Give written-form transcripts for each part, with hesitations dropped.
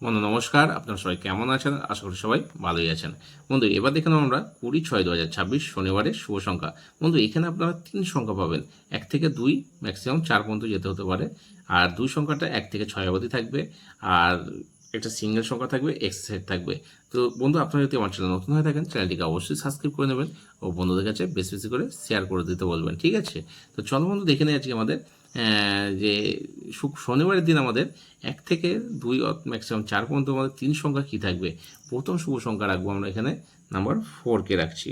বন্ধু নমস্কার, আপনারা সবাই কেমন আছেন? আশা করি সবাই ভালোই আছেন। বন্ধু এবার দেখে নেব আমরা 20/6/2026 শনিবারের শুভ সংখ্যা। বন্ধু এখানে আপনারা 3 সংখ্যা পাবেন, 1 থেকে 2 ম্যাক্সিমাম 4 পর্যন্ত যেতে হতে পারে। আর 2 সংখ্যাটা 1 থেকে 6 অবধি থাকবে। আর একটা সিঙ্গেল সংখ্যা থাকবে, এক্স সেট থাকবে। তো বন্ধু আপনারা যদি আমার চ্যানেল নতুন হয়ে থাকেন, চ্যানেলটিকে অবশ্যই সাবস্ক্রাইব করে নেবেন ও বন্ধুদের কাছে বেশি বেশি করে শেয়ার করে দিতে বলবেন, ঠিক আছে? তো চলো বন্ধু দেখে নিই আজকে আমাদের যে শনিবারের দিন আমাদের 1 থেকে 2 ম্যাক্সিমাম 4 পর্যন্ত আমাদের 3 সংখ্যা কী থাকবে। প্রথম শুভ সংখ্যা রাখবো আমরা এখানে নাম্বার 4কে রাখছি।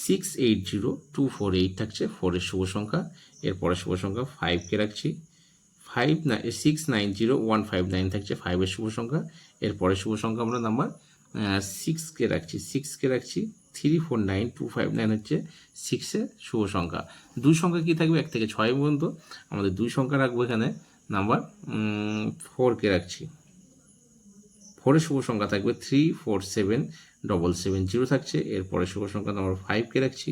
680248 থাকছে 4-এর শুভ সংখ্যা। এরপরে শুভ সংখ্যা 5কে রাখছি। 690159 থাকছে 5-এর শুভ সংখ্যা। এরপরে শুভ সংখ্যা আমরা নাম্বার 6কে রাখছি। 349259 হচ্ছে 6-এর শুভ সংখ্যা। 2 সংখ্যা কী থাকবে 1 থেকে 6 পর্যন্ত। আমাদের 2 সংখ্যা রাখবো এখানে নাম্বার 4কে রাখছি। 4-এর শুভ সংখ্যা থাকবে 347770 থাকছে। এরপরে শুভ সংখ্যা নাম্বার 5কে রাখছি।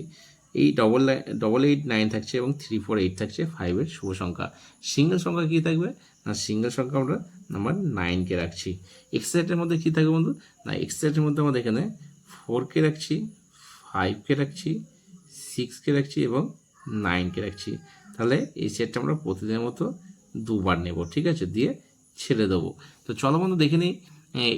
এই 8889 থাকছে এবং 348 থাকছে 5-এর শুভ সংখ্যা। সিঙ্গেল সংখ্যা কী থাকবে না, সিঙ্গেল সংখ্যা আমরা নাম্বার 9কে রাখছি। এক্সেটের মধ্যে কী থাকবে বন্ধু না, এক্সেটের মধ্যে আমাদের এখানে 4কে রাখছি, 5কে রাখছি, 6কে রাখছি এবং 9কে রাখছি। তাহলে এই সেটটা আমরা প্রতিদিনের মতো দুবার নেব, ঠিক আছে, দিয়ে ছেড়ে দেবো। তো চলো বন্ধু দেখে নিই।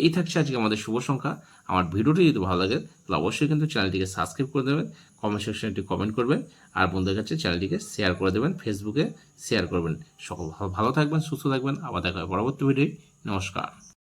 এই থাকছে আজকে আমাদের শুভ সংখ্যা। আমার ভিডিওটি যদি ভালো লাগে তাহলে অবশ্যই কিন্তু চ্যানেলটিকে সাবস্ক্রাইব করে দেবেন, কমেন্ট সেকশনে একটি কমেন্ট করবেন আর বন্ধুদের কাছে চ্যানেলটিকে শেয়ার করে দেবেন, ফেসবুকে শেয়ার করবেন। সকল ভালো থাকবেন, সুস্থ থাকবেন। আবার দেখা হয় পরবর্তী ভিডিও। নমস্কার।